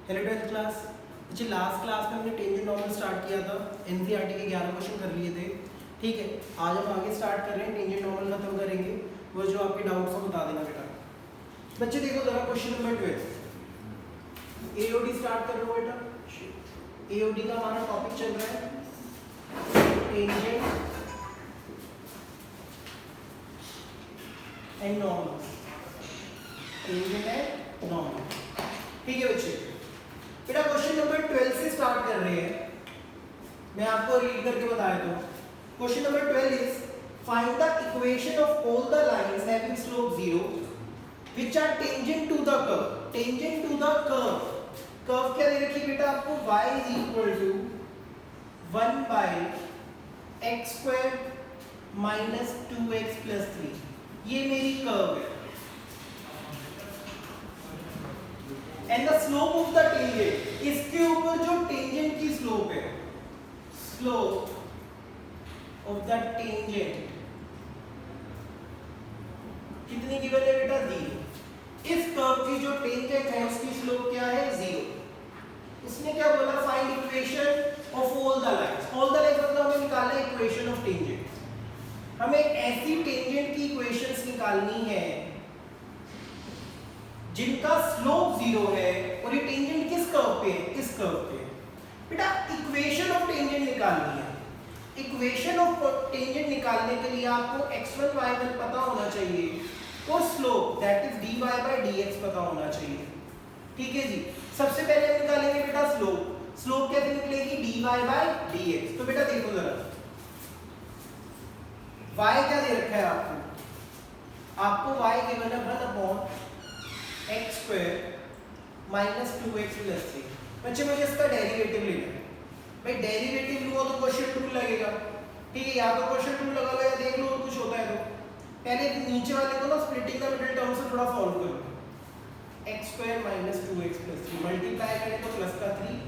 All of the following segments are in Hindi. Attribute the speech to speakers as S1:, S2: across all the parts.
S1: Hello 12th class. अच्छा, लास्ट क्लास में हमने टेंजेंट नॉर्मल स्टार्ट किया था, एनसीईआरटी के 11 क्वेश्चन कर लिए थे। ठीक है, आज हम आगे स्टार्ट कर रहे हैं, टेंजेंट नॉर्मल खत्म करेंगे। वो जो आपके डाउट्स को बता देना बेटा। बच्चे देखो जरा क्वेश्चन नंबर 12 एओडी स्टार्ट कर लो बेटा। एओडी का हमारा टॉपिक चल रहा है tangent and normal. Tangent and normal, ठीक है बच्चे। बेटा क्वेश्चन नंबर 12 से स्टार्ट कर रहे हैं, मैं आपको रीड करके बता देता हूं। Question number 12 is find the equation of all the lines having slope 0 which are tangent to the curve. Tangent to the curve, curve क्या दे रखी है बेटा आपको, y is equal to 1 by x square minus 2x plus 3। ये मेरी कर्व है। And the slope of the tangent, इसके ऊपर जो टेंजेंट की स्लोप है, स्लोप ऑफ द टेंजेंट कितनी गिवन है बेटा, 0। इस कर्व की जो टेंजेंट है उसकी स्लोप क्या है, 0। उसने क्या बोला, find equation of all the lines. All the lines मतलब हमें निकालना है इक्वेशन ऑफ टेंजेंट। हमें ऐसी टेंजेंट की इक्वेशंस निकालनी है जिनका स्लोप 0 है और ये टेंजेंट किस कर्व पे है, इस कर्व पे। बेटा इक्वेशन ऑफ टेंजेंट निकालनी है। इक्वेशन ऑफ टेंजेंट निकालने के लिए आपको x1 y1 पता होना चाहिए और slope that is dy by dx पता होना चाहिए। ठीक है जी। सबसे पहले हम निकालेंगे बेटा स्लोप। स्लोप कैसे निकलेगी, dy by dx। तो बेटा देखो जरा, y क्या दे रखा है आपको y गिवन है 1 x square minus 2x plus 3। बच्चे मुझे इसका डेरिवेटिव लेना है। भाई डेरिवेटिव लूंगा तो क्वोशिएंट रूल लगेगा। ठीक है, या तो क्वोशिएंट रूल लगा लो या देख लो कुछ होता है तो। पहले नीचे वाले को ना स्प्लिटिंग द मिडिल टर्म से थोड़ा सॉल्व करो। x square minus 2x plus 3 multiply करें तो प्लस का 3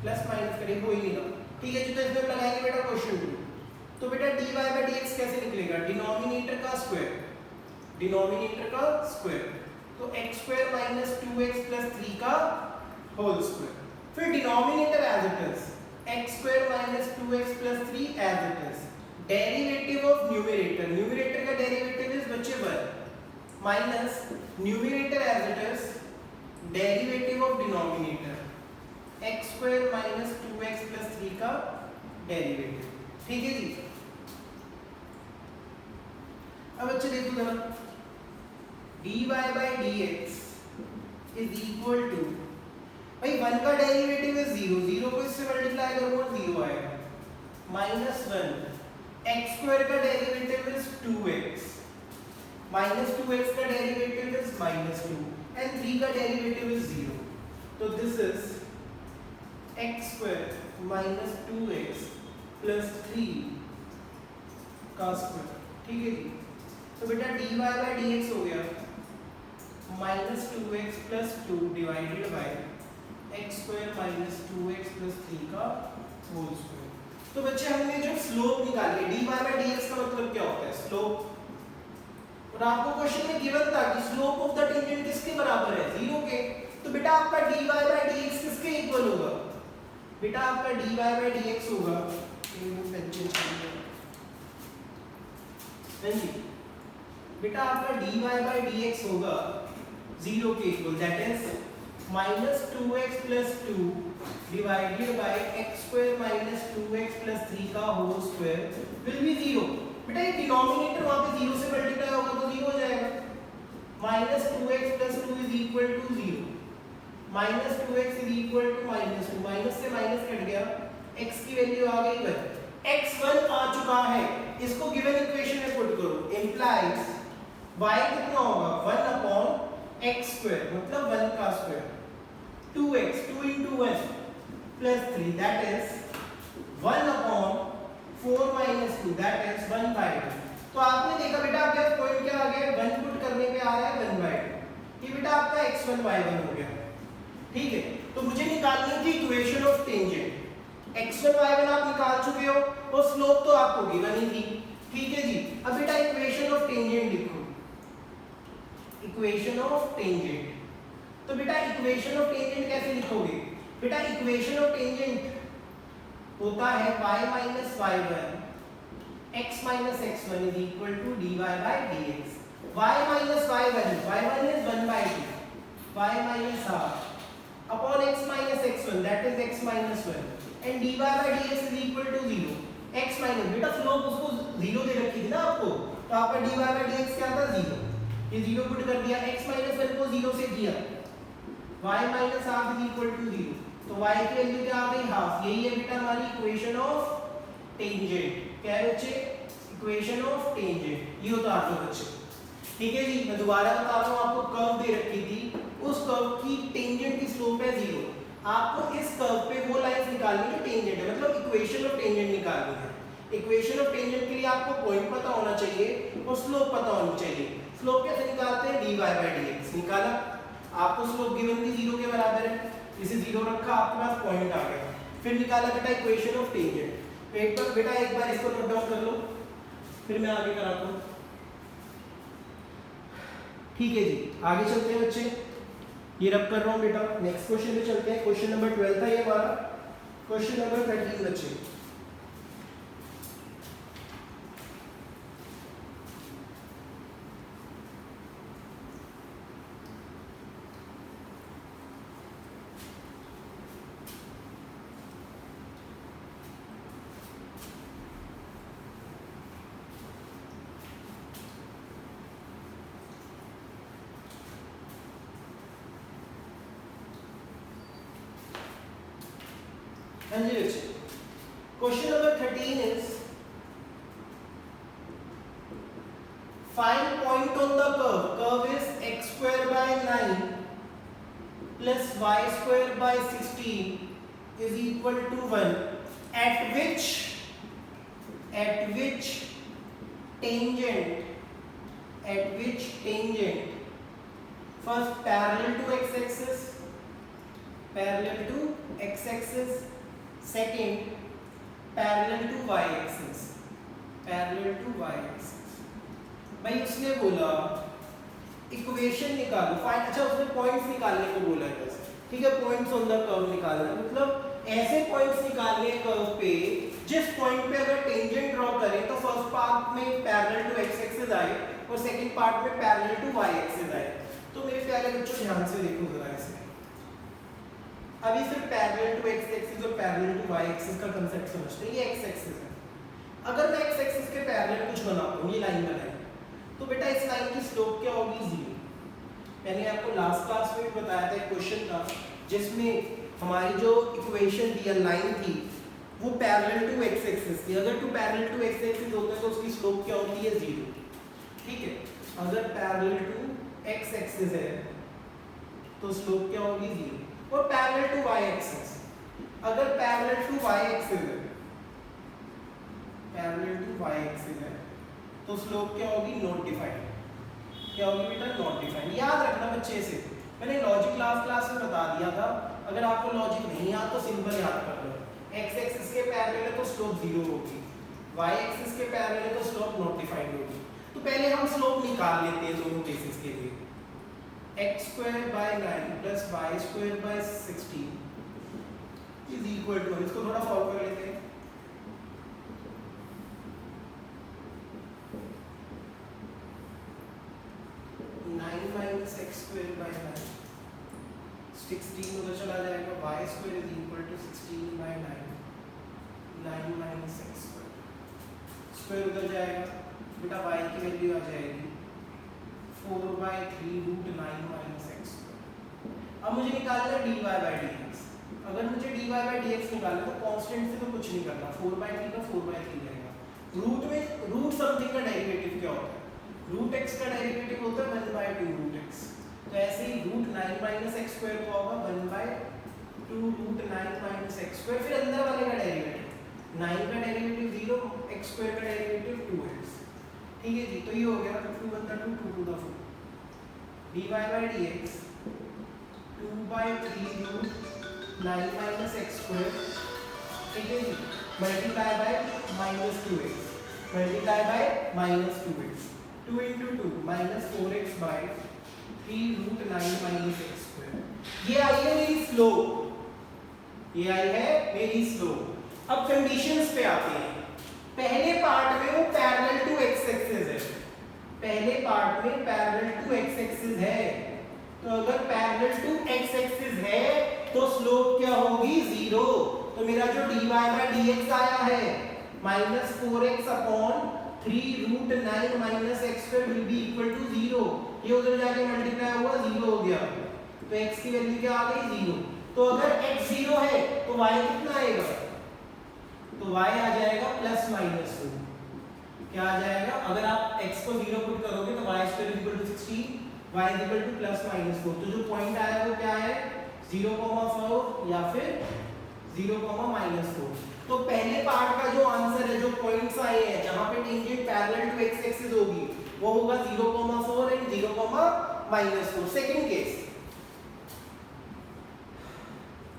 S1: प्लस माइनस करें हो ही नहीं रहा। ठीक है जी, तो इसमें लगाएंगे बेटा क्वोशिएंट रूल। तो बेटा dy by dx कैसे निकलेगा, डिनोमिनेटर का स्क्वायर, डिनोमिनेटर का स्क्वायर। तो x square minus 2x plus 3 का होल स्क्वायर। फिर denominator as it is, x square minus 2x plus 3 as it is. Derivative of numerator, numerator का डेरिवेटिव इज बच्चे 1 minus numerator as it is derivative of denominator x square minus 2x plus 3 का डेरिवेटिव। ठीक है जी। अब बच्चे देखो जरा, dy by dx is equal to, भाई 1 का डेरिवेटिव है 0, 0 को इससे मल्टीप्लाई करूंगा 0 आएगा, माइनस 1 x स्क्वायर का derivative is 2x, minus 2x का डेरिवेटिव इज माइनस 2 एंड 3 का डेरिवेटिव इज 0। तो this is x square minus 2x plus 3 का स्क्वायर। ठीक है जी। तो बेटा dy by dx हो गया minus 2x plus 2 divided by x square minus 2x plus 3 का होल स्क्वायर। तो बच्चे हमने जो स्लोप निकाली, dy by dx का मतलब क्या होता है, स्लोप। और आपको क्वेश्चन में गिवन था कि स्लोप ऑफ द टेंजेंट किसके बराबर है, 0 के। तो बेटा आपका dy by dx किसके इक्वल होगा, बेटा आपका dy by dx होगा, बेटा आपका dy by dx होगा 0 के equal, that is minus 2x plus 2 divided by x square minus 2x plus 3 का होल स्क्वायर विल बी 0। बेटा ये डिनोमिनेटर वहां पे 0 से मल्टीप्लाई होगा तो 0 हो जाएगा। Minus 2x plus 2 is equal to 0, minus 2x is equal to minus 2, minus से माइनस कट गया, x की वैल्यू आ गई 1, x 1 आ चुका है। इसको गिवन इक्वेशन में पुट करो, इंप्लाइज y कितना होगा 1 अपॉन x स्क्वायर मतलब 1 का square, 2x 2 into 1 plus 3 that is 1 upon 4 minus 2 that is 1 by 2। तो आपने देखा बेटा आपके पॉइंट क्या आ गया, 1 पुट करने पे आ रहा है 1 by 2। ये बेटा आपका x1 y1 हो गया। ठीक है, तो मुझे निकालनी थी equation of tangent. x1 y1 आप निकाल चुके हो और स्लोप तो आपको गिवन ही थी। ठीक है जी। अब बेटा इक्वेशन ऑफ टेंजेंट लिखो, इक्वेशन ऑफ टेंजेंट। तो बेटा इक्वेशन ऑफ टेंजेंट कैसे लिखोगे? बेटा इक्वेशन ऑफ टेंजेंट होता है y minus y1 x minus x1 is equal to dy by dx। y minus y1 is 1 by 2 y minus half upon x minus x1 that is x minus 1 and dy by dx is equal to 0 x minus, बेटा स्लोप उसको 0 दे रखी थी ना आपको, तो आपका dy बाय dx क्या था 0, ये 0 पुट कर दिया, x माइनस 1 को 0 से किया, y minus half is equal to 0, तो y की वैल्यू क्या आ गई हाफ। यही है बेटा हमारी इक्वेशन ऑफ टेंजेंट। क्या है बच्चे? इक्वेशन ऑफ टेंजेंट, ये होता है बच्चे। ठीक है जी, मैं दोबारा बता रहा हूं, आपको कर्व दे रखी थी, उस कर्व की टेंजेंट की स्लोप है 0, आपको इस कर्व पे वो लाइन निकालनी है टेंजेंट है, मतलब इक्वेशन ऑफ टेंजेंट निकालनी है। इक्वेशन ऑफ टेंजेंट के लिए आपको पॉइंट पता होना चाहिए और स्लोप पता होनी चाहिए। स्लोप कैसे निकालते हैं? dy बाय dx निकाला, आपको स्लोप गिवन थी 0 के बराबर है, इसे 0 रखा, आपके पास पॉइंट आ गया। फिर निकाला बेटा इक्वेशन ऑफ टेंजेंट। पेट पर बेटा एक बार इसको नोट डाउन कर लो, फिर मैं आगे कराता हूं। ठीक है जी, आगे चलते हैं बच्चे, ये रब कर रहा हूं बेटा। नेक्स्ट क्वेश्चन पे चलते हैं। क्वेश्चन नंबर 12 था ये हमारा। क्वेश्चन नंबर 13 बच्चे, Question number 13 is find point on the curve. Curve is x square by 9 plus y square by 16 is equal to 1 at which tangent first parallel to x axis, second parallel to y axis। भाई उसने बोला इक्वेशन निकालो, फाइंड, अच्छा उसने पॉइंट्स निकालने को बोला है बस, ठीक है, पॉइंट्स ऑन द कर्व निकालना, मतलब ऐसे पॉइंट्स निकालने कर्व पे जिस पॉइंट पे अगर टेंजेंट ड्रॉ करें तो फर्स्ट पार्ट में पैरेलल टू x एक्सिस आए और सेकंड पार्ट में पैरेलल टू y एक्सिस आए। तो मेरे प्यारे बच्चों ध्यान से देखो जरा इसे, अभी सिर्फ पैरेलल टू x एक्सिस और पैरेलल टू y एक्सिस का कांसेप्ट समझते हैं। ये x एक्सिस है, अगर मैं x एक्सिस के पैरेलल कुछ बनाता हूं, ये लाइन बनाई, तो बेटा इस लाइन की स्लोप क्या होगी 0। मैंने आपको लास्ट क्लास में भी बताया था, एक क्वेश्चन था जिसमें हमारी जो इक्वेशन थी या लाइन थी वो पैरेलल टू x एक्सिस थी। अगर to parallel to x axis होता है तो उसकी स्लोप क्या होती है 0, ठीक है। अगर पैरेलल टू x एक्सिस है तो स्लोप क्या होगी 0, और पैरेलल टू y एक्सिस, अगर पैरेलल टू y एक्सिस है तो स्लोप क्या होगी नॉट डिफाइंड। क्या होगी बेटा नॉट डिफाइंड। याद रखना बच्चे से, मैंने लॉजिक क्लास में बता दिया था, अगर आपको लॉजिक नहीं आता तो सिंपल याद कर लो, x एक्सिस के पैरेलल है तो स्लोप 0 होगी, y एक्सिस के पैरेलल है तो स्लोप नॉट डिफाइंड होगी। तो पहले हम स्लोप निकाल लेते हैं दोनों केसेस के लिए। x square by 9 plus y square by 16 is equal to, इसको थोड़ा सॉल्व कर लेते हैं। x square by 9 16 उधर चला जाएगा, y square is equal to 16 by 9 minus x square, square उधर जाएगा बेटा, y की वैल्यू आ जाएगी 4 by 3 root 9 minus x square। अब मुझे निकालना है dy by dx। अगर मुझे dy by dx निकालना तो कांस्टेंट से तो कुछ नहीं करना, 4 by 3 का 4 by 3 रहेगा। रूट में रूट समथिंग का डेरिवेटिव क्या होता है? रूट x का डेरिवेटिव होता है 1 by 2 रूट x। तो ऐसे ही रूट 9 माइनस एक्स स्क्वायर को होगा 1 by 2 root 9 minus x square, फिर अंदर वाले का डेरिवेटिव 9 का डेरिवेटिव 0, x स्क्वायर का डेरिवेटिव 2x। ठीक है जी, तो ये हो गया 2 1 2 2 to the 4 dy by dx 2 by 3 root 9 minus x square, ठीक है जी, multiply by minus 2x, multiply by minus 2x, 2 into 2 minus 4x by 3√9 minus x square. ये आई है मेरी स्लोप, ये आई है मेरी स्लोप। अब कंडीशंस पे आते हैं। पहले पार्ट में वो पैरेलल टू एक्स एक्सिस है, पहले पार्ट में पैरेलल टू एक्स एक्सिस है, तो अगर पैरेलल टू एक्स एक्सिस है तो स्लोप क्या होगी? 0। तो मेरा जो dy बाय dx आया है -4x upon 3√9 minus x square will be equal to 0। ये उधर जाके मल्टीप्लाई हुआ 0 हो गया, तो x की वैल्यू क्या आ गई? 0। तो अगर x 0 है तो y कितना आएगा? तो y आ जाएगा ±2। क्या आ जाएगा? अगर आप x को 0 पुट करोगे तो y square equal to 16, y equal to +-4। तो जो पॉइंट आया वो क्या है? 0,4 या फिर 0,-4। तो पहले पार्ट का जो आंसर है, जो पॉइंट्स आए हैं जहां पे tangent parallel to x axis होगी, वो होगा 0,4 and 0,-4। Second case,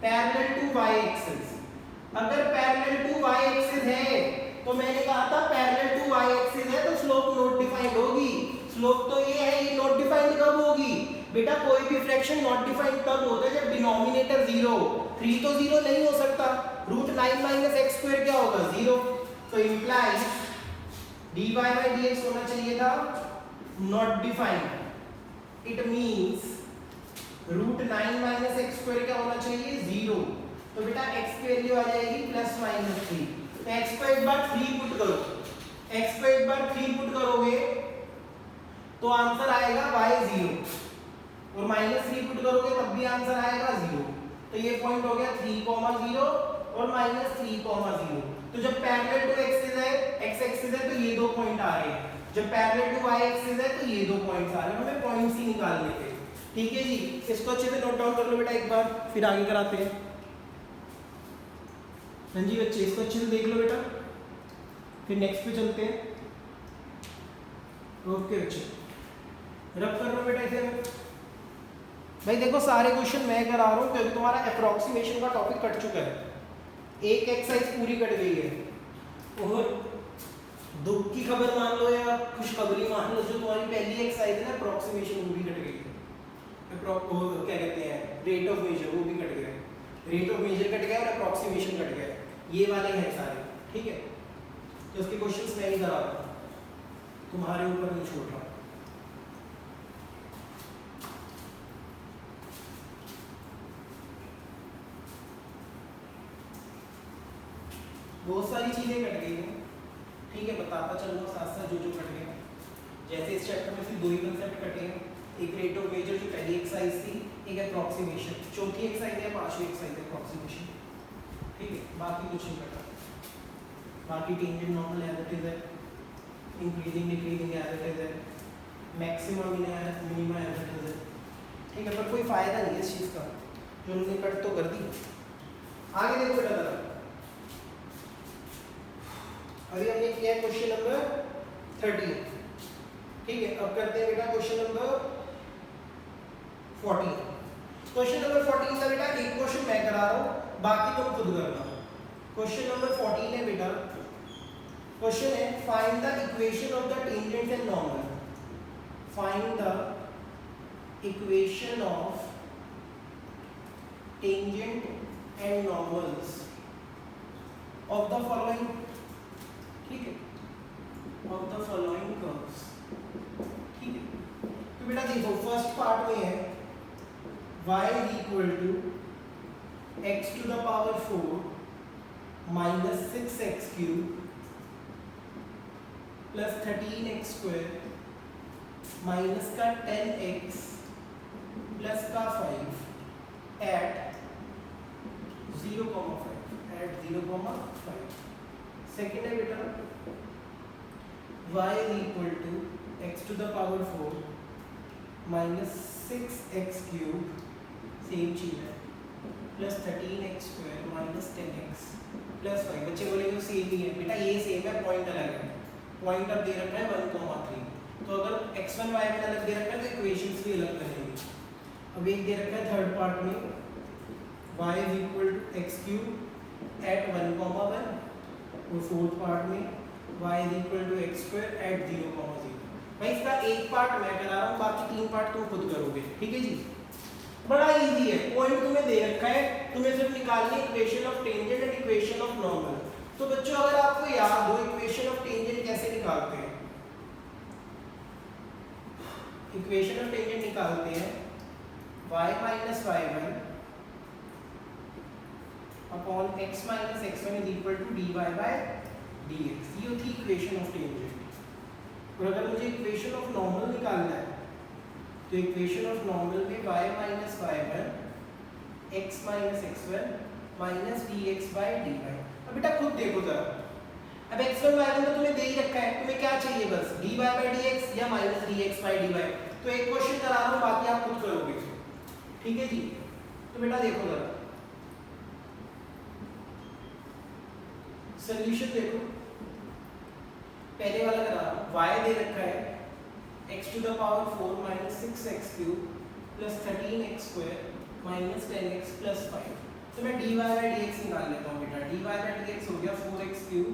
S1: parallel to y axis. अगर पैरेलल टू y एक्सिस है तो मैंने कहा था पैरेलल टू y एक्सिस है तो स्लोप नॉट डिफाइंड होगी। स्लोप तो ये है, ये नॉट डिफाइंड कब होगी? बेटा कोई भी फ्रैक्शन नॉट डिफाइंड तब होता है जब डिनोमिनेटर 0 हो। 3 तो 0 नहीं हो सकता, √9 माइनस एक्स स्क्वायर क्या होगा? 0। तो इंप्लाइज dy बाय dx होना चाहिए था not defined. It means √9 minus x square क्या होना चाहिए? 0। तो बेटा x की वैल्यू आ जाएगी +-3। तो x को एक बार 3 पुट करो, x को एक बार 3 पुट करोगे तो आंसर आएगा y 0, और -3 पुट करोगे तब भी आंसर आएगा 0। तो ये पॉइंट हो गया 3,0 और -3,0। तो जब पैरेलल टू एक्सिस है, x एक्सिस है, तो ये दो पॉइंट आ रहे हैं। जब पैरेलल टू y एक्सिस है तो ये दो पॉइंट्स आ रहे हैं। हमें पॉइंट्स ही निकालने थे। ठीक है जी, इसको अच्छे से नोट डाउन कर लो बेटा एक बार, फिर आगे कराते हैं। हाँ जी बच्चे, इसको अच्छे से देख लो बेटा, फिर नेक्स्ट पे चलते हैं। ओके बच्चे, रब कर लो बेटा इसे। भाई देखो सारे क्वेश्चन मैं करा रहा हूँ क्योंकि तुम्हारा अप्रोक्सीमेशन का टॉपिक कट चुका है। एक एक्सरसाइज पूरी कट गई है, और दुख की खबर मान लो या खुशखबरी मान लो, जो तुम्हारी पहली एक्सरसाइज है ना अप्रोक्सीमेशन, वो भी कट गई है। क्या कहते हैं, रेट ऑफ मेजर, वो भी कट गया। रेट ऑफ मेजर कट गया और अप्रोक्सीमेशन कट गया, ये वाले हैं सारे। ठीक है, तो इसके क्वेश्चंस मैं ही करा रहा हूँ, तुम्हारे ऊपर नहीं छोड़ रहा। बहुत सारी चीजें कट गई हैं, ठीक है, बताता चल रहा हूँ साथ साथ जो जो कट गया। जैसे इस चैप्टर में सिर्फ 2 ही कंसेप्ट कटे हैं, एक रेट ऑफ मेजर जो पहली एक्सरसाइज थी, एक अप्रोक्सीमेशन, चौथी एक्सरसाइज है, पांचवी एक्सरसाइज है अप्रोक्सीमेशन। ठीक है, बाकी कुछ नहीं कटा। बाकी tangent normal as it is है, increasing decreasing as it is है, maximum minimum as it is है। ठीक है, पर कोई फायदा नहीं है इस चीज़ का, जो उन्होंने कट तो कर दी। आगे देखो बेटा जरा, अभी हमने किया है क्वेश्चन नंबर 13। ठीक है, अब करते हैं बेटा क्वेश्चन नंबर 14। क्वेश्चन नंबर 14 का बेटा एक क्वेश्चन मैं करा रहा हूँ, बाकी तुम खुद करना। क्वेश्चन नंबर 14 है बेटा, क्वेश्चन है find the equation of the tangent and normal. Find the equation of tangent and normals of the following. ठीक है, ऑफ द फॉलोइंग कर्व्स। ठीक है, तो बेटा देखो फर्स्ट पार्ट में है y equal to x to the power 4 minus 6x cube plus 13x square minus का 10x प्लस का 5 एट 0,5 एट 0,5। सेकेंड है बेटा y is equal to x to the power 4 minus 6x cube, same चीज है, plus 13x square minus 10x plus 5। बच्चे बोलेंगे सेम ही है बेटा, ये सेम है, पॉइंट अलग है। पॉइंट अब दे रखा है 1,3, तो अगर x1 y1 अलग दे रखा है तो इक्वेशंस भी अलग बनेंगी। अब एक दे रखा है थर्ड पार्ट में y is equal to x cube at 1,1, और फोर्थ पार्ट में y is equal to x square at 0,0। भाई इसका एक पार्ट मैं करा रहा हूँ, बाकी 3 पार्ट तुम खुद करोगे, ठीक है जी। बड़ा इजी है, पॉइंट तुम्हें दे रखा है, तुम्हें सिर्फ निकालनी equation of tangent and equation of normal. तो बच्चों अगर आपको याद हो इक्वेशन ऑफ टेंजेंट कैसे निकालते हैं, इक्वेशन ऑफ टेंजेंट निकालते हैं y minus y1 upon x minus x1 is equal to dy by dx। ये होती है इक्वेशन ऑफ टेंजेंट। और अगर मुझे इक्वेशन ऑफ नॉर्मल निकालना है तो इक्वेशन ऑफ नॉर्मल में y minus y1 x minus x1 minus dx by dy। अब बेटा खुद देखो जरा, अब x1 y1 तो तुम्हें दे ही रखा है, तुम्हें क्या चाहिए बस dy बाय dx या माइनस dx बाय dy। तो एक क्वेश्चन करा रहा हूं, बाकी आप खुद करोगे, ठीक है जी। तो बेटा देखो जरा सॉल्यूशन देखो, पहले वाला करा रहा हूं, y दे रखा है x to the power 4 minus 6x cube plus 13x square minus 10x plus 5। तो मैं dy बाय dx निकाल लेता हूं बेटा। dy बाय dx हो गया 4x cube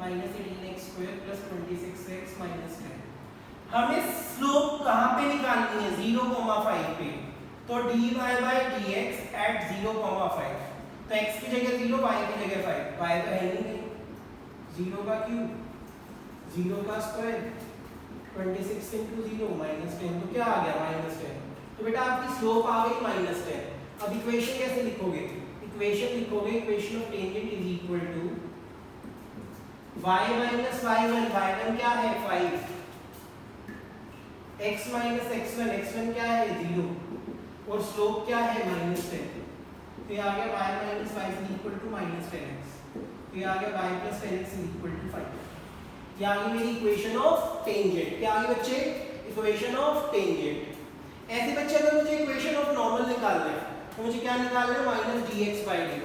S1: minus 18x square plus 26x minus 10। हमें स्लोप कहाँ पे निकालनी है, 0,5 पे। तो dy बाय dx एट 0,5, तो x की जगह 0, y की जगह 5। y तो है ही नहीं, 0 का क्यूब 0 का स्क्वायर 26 इंटू 0 माइनस 10, तो क्या आ गया माइनस 10। तो बेटा आपकी स्लोप आ गई माइनस 10। अब इक्वेशन कैसे लिखोगे, इक्वेशन लिखोगे equation of tangent is equal to y minus y1, y1 क्या है 5, x माइनस x1, x1 क्या है 0 और स्लोप क्या है माइनस 10। तो ये आ गया y minus y is equal to minus 10x। तो ये आ गया y plus 10x is equal to 5। ये आ गई मेरी इक्वेशन ऑफ टेंजेंट। क्या आ गई बच्चे, इक्वेशन ऑफ टेंजेंट। ऐसे बच्चे अगर मुझे इक्वेशन ऑफ नॉर्मल निकालना है तो मुझे क्या निकालना है, माइनस dx बाय dy।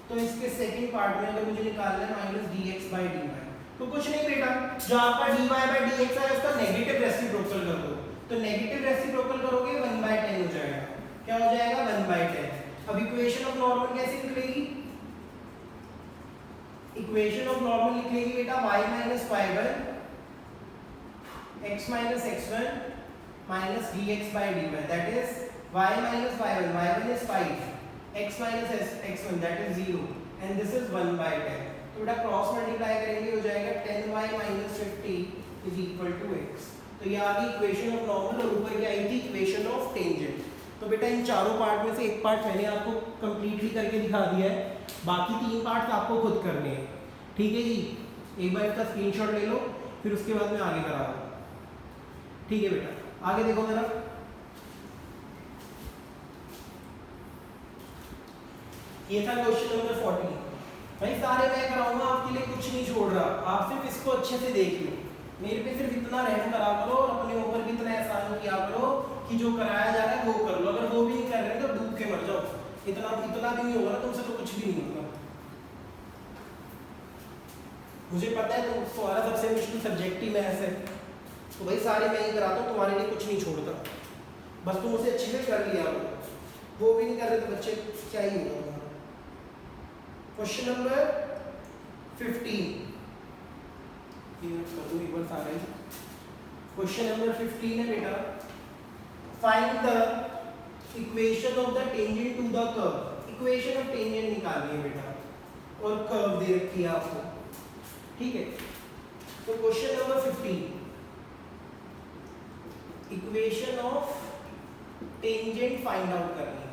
S1: तो इसके सेकंड पार्ट में अगर मुझे निकालना है माइनस dx बाय dy, तो कुछ नहीं बेटा, जो आपका dy बाय dx है उसका नेगेटिव रेसिप्रोकल कर दो। तो नेगेटिव रेसिप्रोकल करोगे 1/10 हो जाएगा। क्या हो जाएगा 1/10। अब इक्वेशन ऑफ नॉर्मल कैसे निकलेगी, इक्वेशन ऑफ नॉर्मल निकलेगी बेटा y minus y1 x minus x1 minus dx by dy, that is y minus y1, y1 is 5, x minus x1 that is 0 and this is 1/10। तो बेटा क्रॉस मल्टीप्लाई करेंगे हो जाएगा 10y minus 50 is equal to x। तो ये आ गई इक्वेशन ऑफ नॉर्मल और ऊपर क्या आई थी इक्वेशन ऑफ टेंजेंट। तो बेटा इन चारों पार्ट में से एक पार्ट मैंने आपको कंप्लीटली करके दिखा दिया है, बाकी 3 पार्ट आपको खुद करने हैं, ठीक है जी। एक बार इसका स्क्रीनशॉट ले लो, फिर उसके बाद मैं आगे करा रहा हूँ, ठीक है बेटा। आगे देखो जरा, ये था क्वेश्चन नंबर 14। भाई सारे मैं कराऊंगा, आपके लिए कुछ नहीं छोड़ रहा, आप सिर्फ इसको अच्छे से देख लो। मेरे पे सिर्फ इतना रहम करा करो और अपने ऊपर भी इतना एहसान किया करो कि जो कराया जा रहा है वो कर लो। अगर वो भी नहीं कर रहे तो डूब के मर जाओ। इतना भी नहीं होगा ना तुमसे, तो कुछ भी नहीं होगा। मुझे पता है तुम्हारा सबसे मुश्किल सब्जेक्ट ही मैथ्स है, तो भाई सारे मैं ही कराता हूँ, तुम्हारे लिए कुछ नहीं छोड़ता। बस तुम उसे अच्छे से कर लिया, वो भी नहीं कर रहे तो बच्चे क्या ही होगा। क्वेश्चन नंबर 15 क्वेश्चन नंबर 15 है बेटा, find the equation of the tangent to the curve. Equation of tangent निकालनी है बेटा और कर्व दे रखी है आपको, ठीक है। तो question number 15 equation of tangent find out करनी है,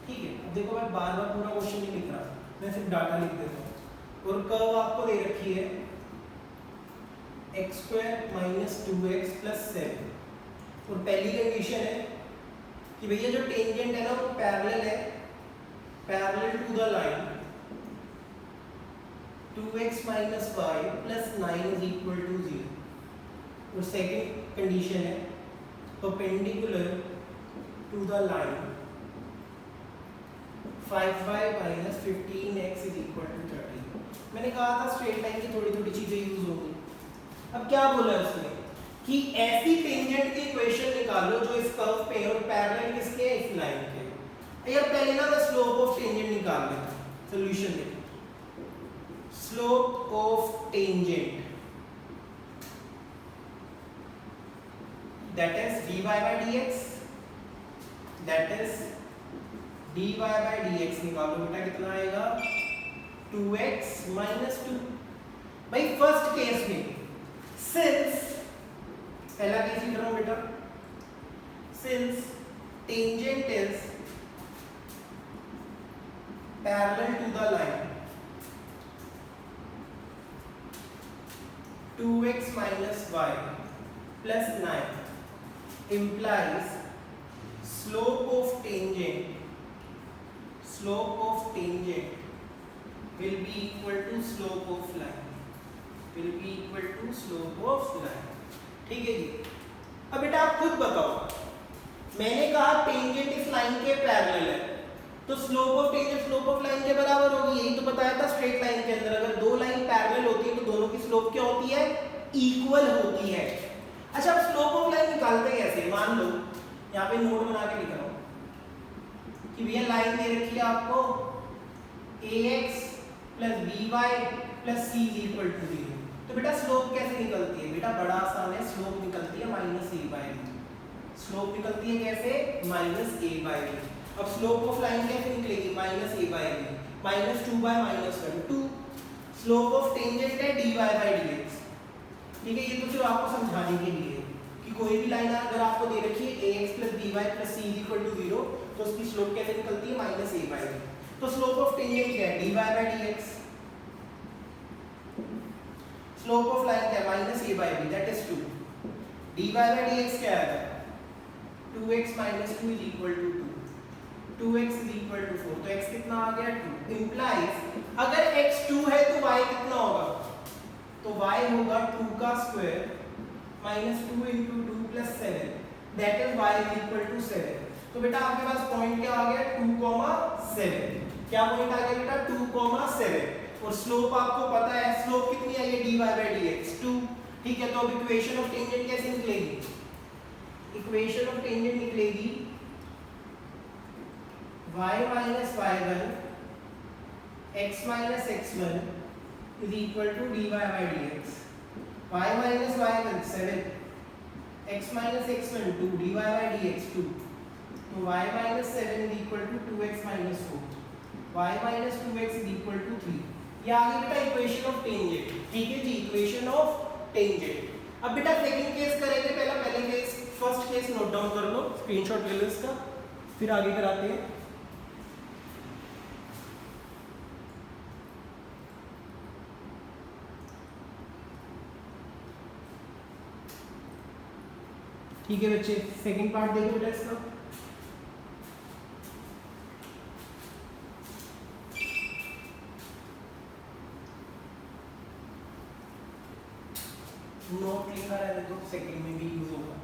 S1: ठीक है। अब देखो मैं बार बार पूरा क्वेश्चन नहीं लिख रहा, मैं सिर्फ डाटा लिख देता हूँ। और कर्व आपको दे रखी है x square minus 2x plus 7। और पहली कंडीशन है कि भैया जो टेंजेंट है ना वो पैरेलल है, parallel to the line 2x minus 5 plus 9 is equal to 0। और सेकेंड कंडीशन है perpendicular to the line 5y minus 15x is equal to 30। मैंने कहा था स्ट्रेट लाइन की थोड़ी थोड़ी चीजें यूज होंगी। अब क्या बोला उसने कि ऐसी टेंजेंट की इक्वेशन निकालो जो इस कर्व पे और पैरेलल किसके, इस लाइन के। यार पहले ना मैं स्लोप ऑफ टेंजेंट निकाल लेता हूं। सॉल्यूशन देखो, slope of tangent that is dy by dx, that is dy by dx निकालो बेटा कितना आएगा 2x minus 2। भाई फर्स्ट केस में सिंस पहला केस ही करो बेटा, since tangent is parallel to the line 2x minus y plus 9 implies slope of tangent will be equal to slope of line, will be equal to slope of line। ठीक है जी। अब बेटा आप खुद बताओ, मैंने कहा टेंजेंट इस लाइन के पैरेलल है तो slope of tangent slope of line के बराबर होगी, यही तो बताया था स्ट्रेट लाइन के अंदर अगर दो लाइन पैरेलल होती है तो दोनों की स्लोप क्या होती है, इक्वल होती है। अच्छा अब स्लोप ऑफ लाइन निकालते कैसे, मान लो यहाँ पे नोट बना के लिख रहा हूँ कि भैया लाइन दे रखी है आपको ax plus by plus c is equal to 0, तो बेटा स्लोप कैसे निकलती है, बेटा बड़ा आसान है, स्लोप निकलती है minus a by b, slope निकलती है कैसे माइनस a by b। अब स्लोप ऑफ लाइन कैसे निकलेगी minus a by b, minus 2 by minus 1 2, slope of tangent है dy by dx। ठीक है, ये तो सिर्फ आपको समझाने के लिए कि कोई भी लाइन अगर आपको दे रखी है ax plus by plus c is equal to 0 तो उसकी स्लोप कैसे निकलती है माइनस a by b। तो स्लोप ऑफ टेंजेंट क्या है dy by dx, slope of line क्या है minus a by b that is 2, dy by dx क्या है 2x minus 2 is equal to 2, 2x is equal to 4, तो x कितना आ गया 2, implies अगर x 2 है तो y कितना होगा, तो y होगा 2 का square minus 2 into 2 plus 7 that is y is equal to 7। तो बेटा आपके पास पॉइंट क्या आ गया 2,7, क्या पॉइंट आ गया बेटा 2,7 और स्लोप आपको पता है स्लोप कितनी आई है dy by dx 2। ठीक है, तो अब इक्वेशन ऑफ टेंजेंट कैसे निकलेगी, इक्वेशन ऑफ टेंजेंट निकलेगी y minus y1 x minus x1 is equal to dy by dx, y minus y1 7 x minus x1 2 dy by dx 2, तो y minus 7 is equal to 2x minus 4, y minus 2x is equal to 3। ये आ गई बेटा इक्वेशन ऑफ टेंजेंट। ठीक है जी, इक्वेशन ऑफ टेंजेंट। अब बेटा सेकंड केस करेंगे, पहले case first case note down कर लो, स्क्रीनशॉट ले लो इसका, फिर आगे कराते हैं। ठीक है बच्चे, सेकंड पार्ट देखो बेटा इसका। नोट लिखा रहने दो, सेकंड में भी यूज होगा।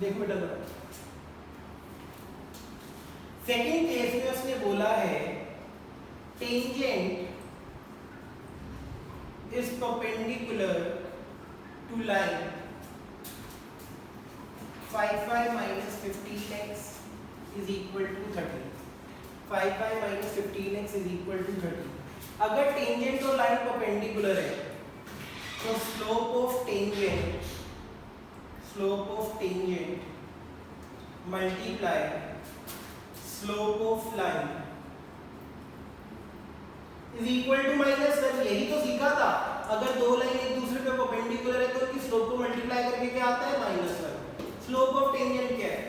S1: देखो बेटा जरा, सेकंड केस में उसने बोला है tangent is perpendicular to line 5 minus 15x is equal to 30, 5 minus 15x is equal to 30। अगर टेंजेंट और लाइन परपेंडिकुलर है तो slope of tangent multiply slope of line is equal to minus 1। यही तो सीखा था, अगर दो लाइन एक दूसरे पे परपेंडिकुलर है तो उनकी स्लोप को मल्टीप्लाई करके क्या आता है -1। स्लोप ऑफ टेंजेंट क्या है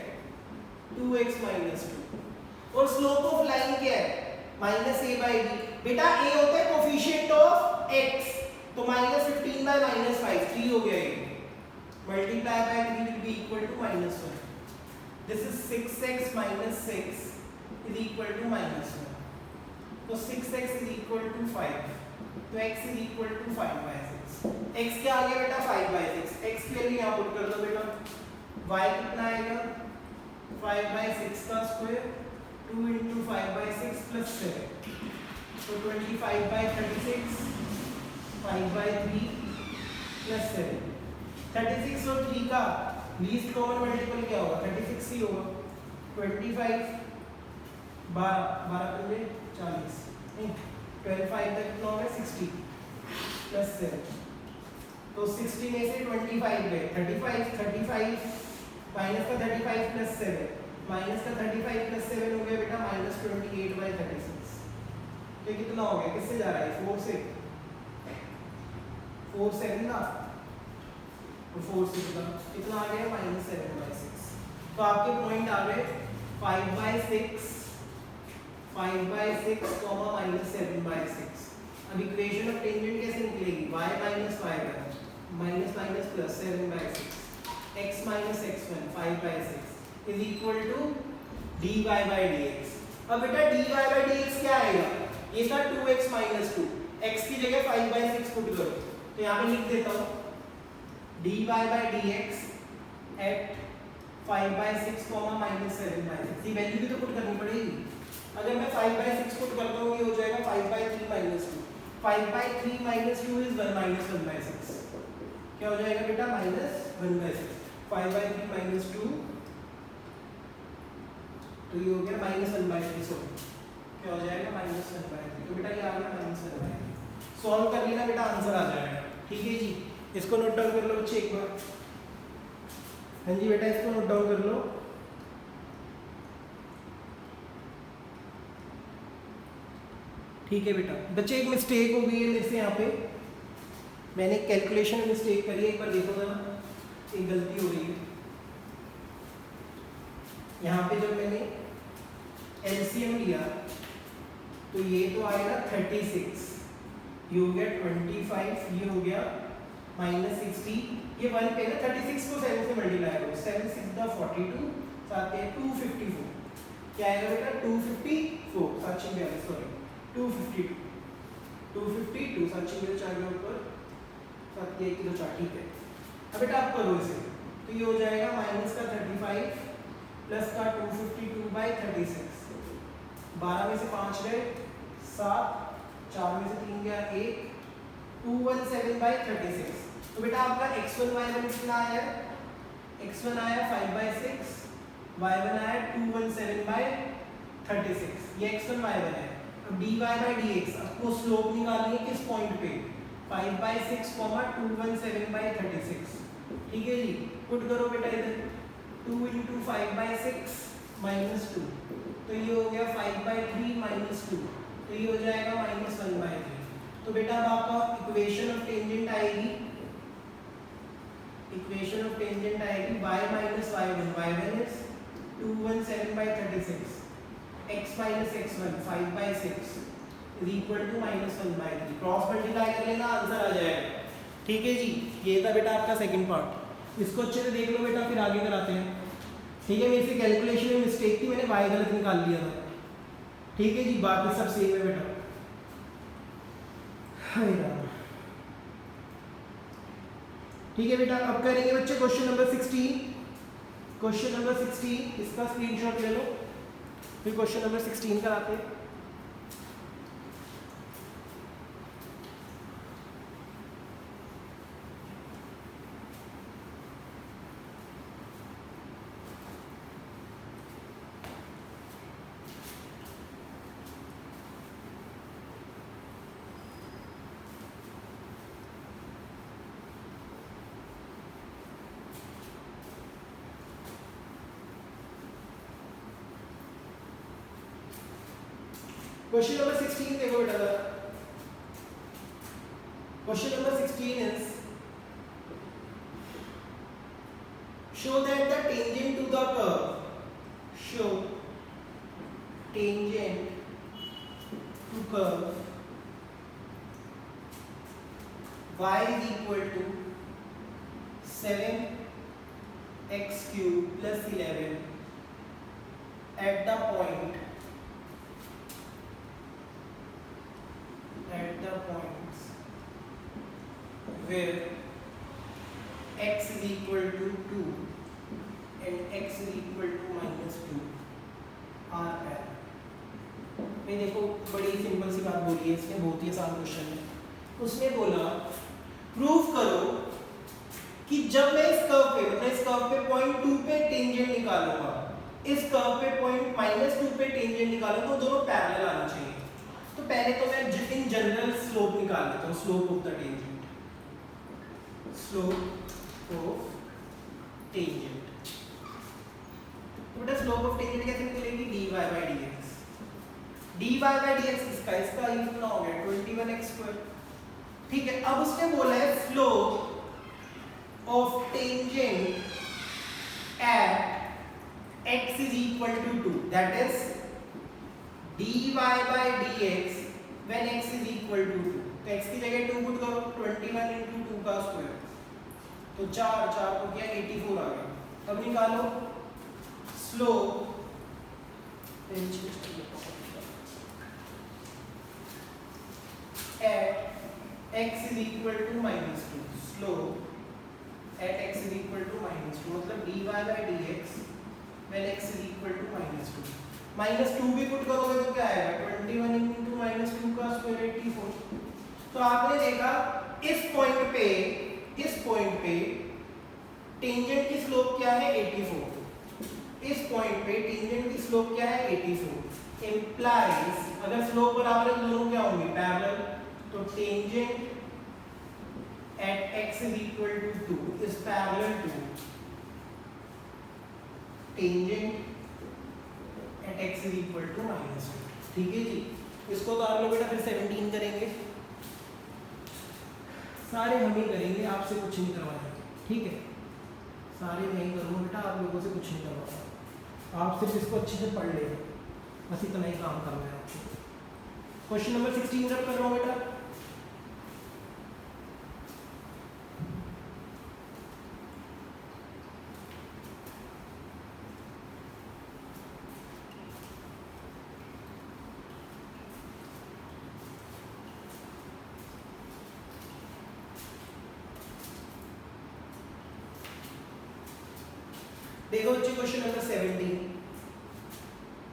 S1: 2x minus 2 और स्लोप ऑफ लाइन क्या है -a by d। बेटा a होता है कोफिशिएंट ऑफ x, तो -15 by -5 3 हो गया ये, multiply by 3 will be equal to -1। This is 6x minus 6 is equal to -1, तो 6x is equal to 5, तो x is equal to 5 by 6। x क्या आ गया बेटा 5 by 6, x के लिए यहाँ पुट कर दो बेटा, y कितना आएगा 5 by 6 का स्क्वायर 2 into 5 by 6 plus 7, तो 25 by 36 5 by 3 plus 7। 36 और 3 का लीस्ट कॉमन मल्टीपल क्या होगा 36 ही होगा। 25 12 12 40 नहीं 12 5 तक कितना होगा 60 प्लस 7, तो 60 में से 25 गए 35 माइनस का 35 प्लस 7 माइनस का 35 प्लस 7 हो गया बेटा -28/36। तो कितना हो गया, किससे जा रहा है 4 से, 4 7 ना, तो 4 से कितना आ गया -7/6। तो आपके पॉइंट आ गए 5/6 5/6 -7/6। अब इक्वेशन ऑफ टेंजेंट कैसे निकलेगी, y minus y1 minus minus plus 7/6 x minus x1 5/6 is equal to dy/dx। अब बेटा dy/dx क्या आएगा, ये था 2x माइनस 2, x की जगह 5/6 पुट करो, तो यहाँ पे लिख देता हूँ dy/dx एट 5/6 -7/6। ये वैल्यू भी तो पुट करनी पड़ेगी। अगर मैं 5/6 पुट करता हूँ ये हो जाएगा 5/3 -2, 5/3 -2 इज 1 -1/6, क्या हो जाएगा बेटा -1/6। 5/3 -2 तो ये हो गया -1/3, सॉरी क्या हो जाएगा -1/3, तो बेटा ये आ गया -1/3। सॉल्व कर लेना बेटा, आंसर आ जाएगा। ठीक है जी, इसको नोट डाउन कर लो बच्चे एक बार। हाँ जी बेटा इसको नोट डाउन कर लो। ठीक है बेटा, बच्चे एक मिस्टेक हो गई है मेरे से, यहाँ पे मैंने कैलकुलेशन में मिस्टेक करी है, एक बार देखो ना, एक गलती हो रही है यहाँ पे। जब मैंने एलसीएम लिया तो ये तो आएगा 36, ये हो गया 25, ये हो गया -60, ये 1 पे ना 36 को 7 से मल्टीप्लाई करो, 7 6 42, साथ में 254, क्या आएगा बेटा 254, 742 सॉरी 252 7 4 के ऊपर 7 1 2 4, ठीक है। अब बेटा आप करो इसे, तो ये हो जाएगा माइनस का 35 प्लस का 252/36, 12 में से 5 गए 7, 4 में से 3 गया 1, 217/36। तो बेटा आपका x1 y1 कितना आया, x1 आया 5/6, y1 आया 217/36, ये x1 y1 है। अब dy/dx आपको स्लोप निकालनी है किस पॉइंट पे, 5/6, 217/36। ठीक है जी, पुट करो बेटा इधर 2 × 5/6 -2, तो ये हो गया 5/3 -2, तो ये हो जाएगा -1/3। तो बेटा अब आपका इक्वेशन ऑफ टेंजेंट आएगी, इक्वेशन ऑफ टेंजेंट आएगी y minus y1, y1 is 217/36, x minus x1 5/6 is equal to -1/3। Cross multiply कर लेना, आंसर आ जाएगा। ठीक है जी, ये था बेटा आपका सेकंड पार्ट, इसको अच्छे से देख लो बेटा, फिर आगे कराते हैं। ठीक है, मेरे से कैलकुलेशन में मिस्टेक थी, मैंने y गलत निकाल लिया था। ठीक है जी, बाकी सब सेम है बेटा। हाय राम। ठीक है बेटा, अब करेंगे बच्चे क्वेश्चन नंबर 16। क्वेश्चन नंबर 16 इसका स्क्रीनशॉट ले लो, फिर क्वेश्चन नंबर 16 कराते हैं। क्वेश्चन नंबर 16 देखो बेटा, question number 16 is show that the tangent to the curve, show tangent to curve y is equal to 7x cube plus 11 at the points where x is equal to 2 and x is equal to -2 are parallel। मैं देखो बड़ी सिंपल सी बात बोली है, इसमें बहुत ही आसान क्वेश्चन है। उसने बोला प्रूव करो कि जब मैं इस कर्व पे, मतलब इस कर्व पे पॉइंट 2 पे टेंजेंट निकालूंगा, इस कर्व पे पॉइंट -2 पे टेंजेंट निकालूंगा, तो दोनों पैरेलल आना चाहिए। तो पहले तो मैं इन जनरल स्लोप निकाल लेता हूँ, slope of the tangent, slope of tangent. तो बेटा स्लोप ऑफ टेंजेंट कैसे निकलेगी, dy by dx, dy by dx इसका ये कितना हो गया 21x²। ठीक है, अब उसने बोला है slope of tangent at x is equal to 2, that is dy by dx when x is equal to 2। तो x की जगह 2 पुट करो, 21 into 2 का स्क्वायर, तो 4 को क्या 84 आ गया। तब निकालो slope at x is equal to -2, slope at x is equal to -2 मतलब dy by dx when x is equal to -2, -2 भी पुट करोगे तो क्या आएगा 21 into -2 का स्क्वायर 84। तो आपने देखा इस पॉइंट पे टेंजेंट की स्लोप क्या है 84, इस पॉइंट पे टेंजेंट की स्लोप क्या है 84, इंप्लाइज अगर स्लोप बराबर है तो दोनों क्या होंगे पैरेलल, तो tangent at x is equal to 2 is parallel to tangent at x is equal to -2। ठीक है जी, इसको तो आप लोग बेटा फिर 17 करेंगे, सारे हम ही करेंगे, आपसे कुछ नहीं करवाएंगे। ठीक है, सारे मैं ही करूँगा बेटा, आप लोगों से कुछ नहीं करवाऊंगा, आप सिर्फ इसको अच्छे से पढ़ लेना, बस इतना ही काम करना है आपको। क्वेश्चन नंबर 16 रब कर रहा हूँ बेटा। देखो बच्चे question number 17,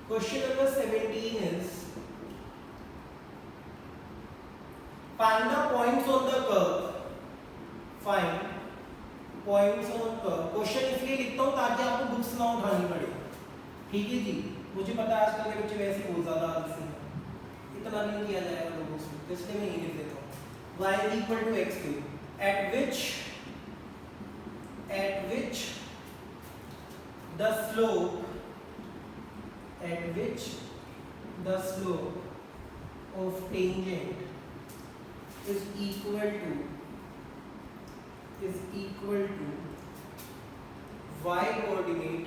S1: question number 17 is find the points on the curve, find points on curve. Question इसलिए लिखता हूं ताकि आपको बुक्स ना उठानी पड़े। ठीक है जी, मुझे पता है आजकल के बच्चे वैसे बहुत ज्यादा आलसी हैं, इतना नहीं किया जाएगा लोगों से, इसलिए मैं ये लिख देता हूं y is equal to x3 at which the slope of tangent is equal to y coordinate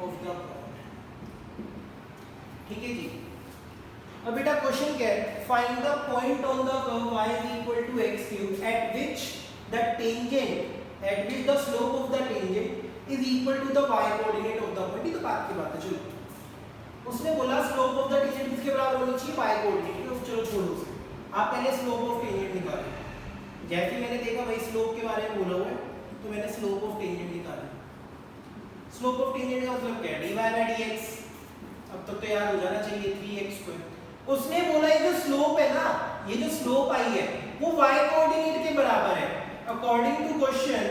S1: of the point। ठीक है जी, अब बेटा क्वेश्चन क्या है, find the point on the curve y is equal to x³ at which the slope of the tangent is equal to the y coordinate of the point। ये तो बात की बात है। चलो उसने बोला स्लोप ऑफ द टेंजेंट किसके बराबर होनी चाहिए y कोऑर्डिनेट, तो चलो छोड़ो उसे, आप पहले स्लोप ऑफ टेंजेंट निकालो। जैसे मैंने देखा भाई स्लोप के बारे में बोला हुआ है तो मैंने स्लोप ऑफ टेंजेंट निकाला। स्लोप ऑफ टेंजेंट का मतलब क्या है dy by dx, अब तक तो याद हो जाना चाहिए 3x²। उसने बोला ये जो स्लोप है ना, ये जो स्लोप आई है वो y कोऑर्डिनेट के बराबर है। अकॉर्डिंग टू क्वेश्चन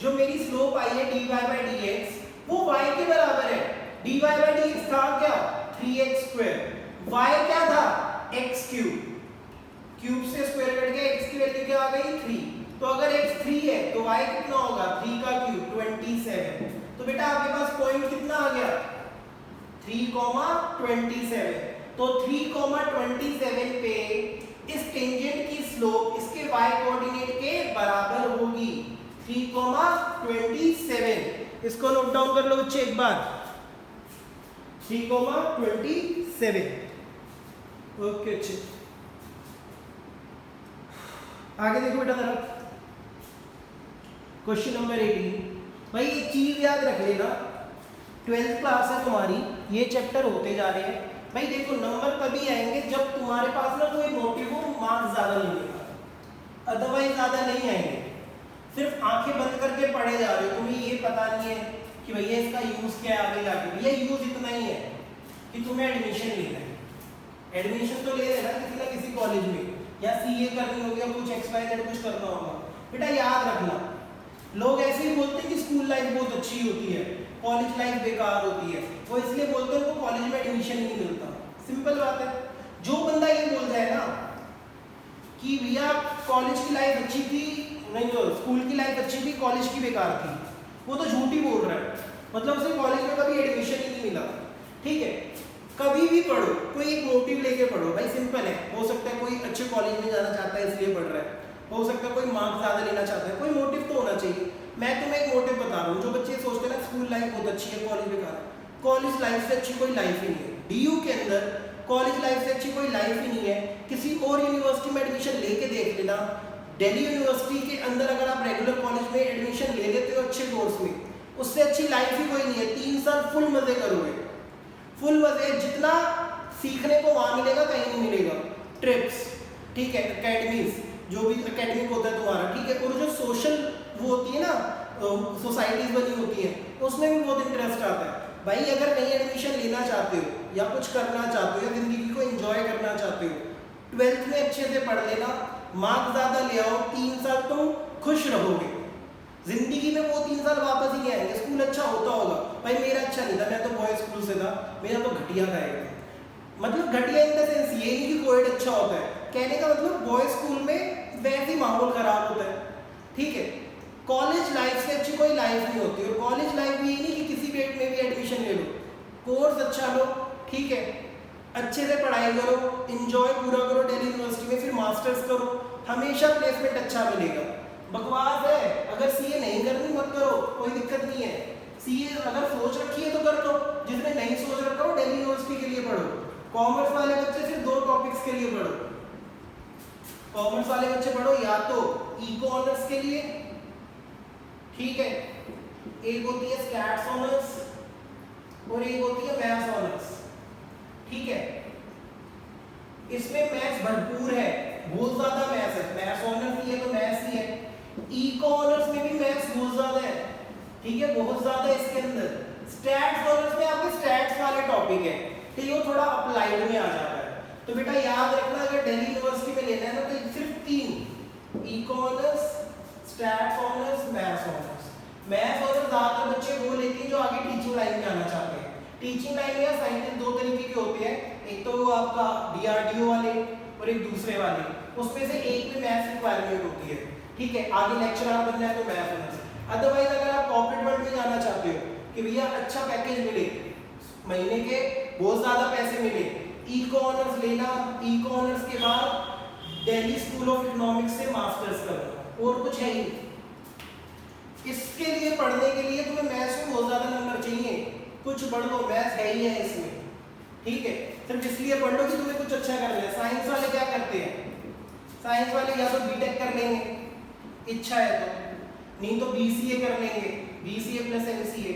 S1: जो मेरी स्लोप आई है dy by dx वो y के बराबर है। dy by dx था क्या 3x², y क्या था x³, क्यूब से स्क्वायर कट गया, x की वैल्यू क्या आ गई 3। तो अगर x 3 है तो y कितना होगा 3 का क्यूब 27। तो बेटा आपके पास पॉइंट कितना आ गया 3,27। तो 3,27 पे इस टेंजेंट की स्लोप इसके y कोऑर्डिनेट के बराबर होगी 3,27। इसको नोट डाउन कर लो बच्चे एक बार, 3,27। ओके अच्छे, आगे देखो बेटा जरा क्वेश्चन नंबर 18। भाई एक चीज याद रख लेना, 12th क्लास है तुम्हारी, ये चैप्टर होते जा रहे हैं। भाई देखो नंबर तभी आएंगे जब तुम्हारे पास ना कोई मोटिव हो, मार्क्स ज्यादा मिलेगा, अदरवाइज ज्यादा नहीं आएंगे। सिर्फ आंखें बंद करके पढ़े जा रहे हो, तुम्हें ये पता नहीं है कि भैया इसका यूज क्या है आगे जाके। भैया यूज इतना ही है कि तुम्हें एडमिशन लेना है, एडमिशन तो ले लेना किसी ना किसी कॉलेज में, या सीए करनी होगी या कुछ XYZ कुछ करना होगा। बेटा याद रखना लोग ऐसे ही बोलते हैं कि स्कूल लाइफ बहुत अच्छी होती है, कॉलेज लाइफ बेकार होती है, वो इसलिए बोलते हैं उनको कॉलेज में एडमिशन नहीं मिलता। सिंपल बात है, जो बंदा ये बोल रहा है ना कि भैया कॉलेज की लाइफ अच्छी थी, नहीं तो स्कूल की लाइफ अच्छी थी, कॉलेज की बेकार थी, वो तो झूठ ही बोल रहा है। मतलब उसे कॉलेज में कभी एडमिशन ही नहीं मिला। ठीक है, कभी भी पढ़ो, कोई एक मोटिव लेके पढ़ो भाई, सिंपल है। हो सकता है कोई अच्छे कॉलेज में जाना चाहता है इसलिए पढ़ रहा है, हो सकता है कोई मार्क्स ज़्यादा लेना चाहता है, कोई मोटिव तो होना चाहिए। मैं तुम्हें एक मोटिव बता रहा हूँ, जो बच्चे सोचते हैं ना स्कूल लाइफ बहुत अच्छी है, कॉलेज बेकार है, कॉलेज लाइफ से अच्छी कोई लाइफ ही नहीं है। DU के अंदर कॉलेज लाइफ से अच्छी कोई लाइफ ही नहीं है। किसी और यूनिवर्सिटी में एडमिशन लेके देख लेना, दिल्ली यूनिवर्सिटी के अंदर अगर आप रेगुलर कॉलेज में एडमिशन ले लेते हो अच्छे कोर्स में, उससे अच्छी लाइफ ही कोई नहीं है। 3 साल फुल मजे करोगे, फुल मजे, जितना सीखने को वहां मिलेगा कहीं नहीं मिलेगा। ट्रिप्स, ठीक है, एकेडमीज, जो भी एकेडमिक होता है तुम्हारा, ठीक है, और जो सोशल वो होती है ना, सोसाइटीज बनी होती है, उसमें भी बहुत इंटरेस्ट आता है भाई। अगर कहीं एडमिशन लेना चाहते हो या कुछ करना चाहते हो या जिंदगी को एंजॉय करना चाहते हो, 12th में अच्छे से पढ़ लेना, मार्क्स ज़्यादा ले आओ, 3 साल तुम खुश रहोगे। जिंदगी में वो 3 साल वापस ही नहीं आएंगे। स्कूल अच्छा होता होगा भाई, मेरा अच्छा नहीं था, मैं तो बॉय स्कूल से था, मेरा तो घटिया था एकदम। मतलब घटिया इन द सेंस ये नहीं कि कोएड अच्छा होता है, कहने का मतलब बॉय स्कूल में वैसे ही माहौल खराब होता है। ठीक है, कॉलेज लाइफ से अच्छी कोई लाइफ नहीं होती। और कॉलेज लाइफ भी ये नहीं कि किसी भी में भी एडमिशन ले लो, कोर्स अच्छा लो, ठीक है, अच्छे से पढ़ाई करो, एंजॉय पूरा करो दिल्ली यूनिवर्सिटी में, फिर मास्टर्स करो, हमेशा प्लेसमेंट अच्छा मिलेगा। बकवास है, अगर सीए नहीं करनी मत करो, कोई दिक्कत नहीं है। सीए अगर सोच रखी है तो कर लो, जिसने नहीं सोच रखा हो दिल्ली यूनिवर्सिटी के लिए पढ़ो। कॉमर्स वाले बच्चे सिर्फ 2 टॉपिक्स के लिए पढ़ो। कॉमर्स वाले बच्चे पढ़ो या तो इको ऑनर्स के लिए, ठीक है, एक होती है स्टैट्स ऑनर्स और एक होती है मैथ्स ऑनर्स। ठीक है, इसमें मैथ्स भरपूर है, बहुत ज्यादा मैथ्स है। मैथ्स ऑनर्स ही है तो मैथ्स ही है। इको ऑनर्स में भी मैथ्स बहुत ज्यादा है, ठीक है, बहुत ज्यादा है इसके अंदर। स्टैट्स ऑनर्स में आपके स्टैट्स वाले टॉपिक है, तो ये थोड़ा अप्लाइड में आ जाता है। तो बेटा याद रखना, अगर दिल्ली यूनिवर्सिटी में लेना है ना तो सिर्फ 3, eco honours, stats honours, maths honours. Maths honours ज्यादातर बच्चे वो लेते हैं जो आगे टीचिंग लाइन में आना चाहते हैं। टीचिंग लाइन में साइंटिस्ट 2 तरीके के होते हैं, एक तो वो आपका DRDO वाले और एक दूसरे वाले, उसमें से एक में मैथ्स रिक्वायरमेंट होती है। ठीक है, आगे लेक्चरर बनना है तो मैथ्स ऑनर्स। अदरवाइज अगर आप कॉर्पोरेट वर्ल्ड में जाना चाहते हो कि भैया अच्छा पैकेज मिले, महीने के बहुत ज्यादा पैसे मिले, इको ऑनर्स लेना, इको ऑनर्स के बाद दिल्ली स्कूल ऑफ इकोनॉमिक्स से मास्टर्स करना, और कुछ है ही। इसके लिए पढ़ने के लिए तुम्हें मैथ्स में बहुत ज्यादा नंबर चाहिए, कुछ पढ़ लो, मैथ्स है ही है इसमें। ठीक है, सिर्फ इसलिए पढ़ लो कि तुम्हें कुछ अच्छा करना है। साइंस वाले क्या करते हैं, साइंस वाले या तो बीटेक कर लेंगे, इच्छा है तो, नहीं तो BCA कर लेंगे, BCA प्लस MCA।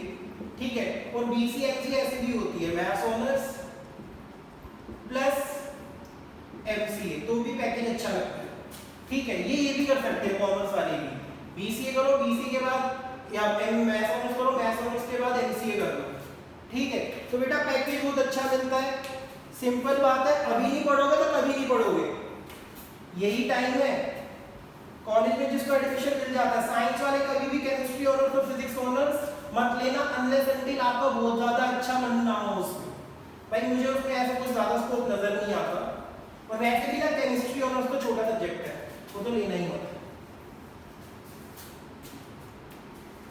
S1: ठीक है, और BCA MCA ऐसी भी होती है, मैथ्स ऑनर्स प्लस MCA, तो भी पैकेज अच्छा लगता है। ठीक है, ये भी कर सकते हैं कॉमर्स वाले भी, BCA करो, BCA के बाद या मैथ्स ऑनर्स करो, मैथ्स ऑनर्स के बाद MCA कर लो। ठीक है, तो बेटा पैकेज बहुत अच्छा मिलता है, सिंपल बात है। अभी नहीं पढ़ोगे तो कभी नहीं पढ़ोगे, यही टाइम है। कॉलेज में जिसको एडमिशन मिल जाता है, साइंस वाले कभी भी केमिस्ट्री ऑनर्स और फिजिक्स ऑनर्स मत लेना अनलेस अनटिल आपका बहुत ज्यादा अच्छा मन ना हो उसमें। भाई मुझे उसमें ऐसा कुछ ज्यादा स्कोप नजर नहीं आता, और वैसे भी ना केमिस्ट्री ऑनर्स तो छोटा सब्जेक्ट है, वो तो लेना ही होता है।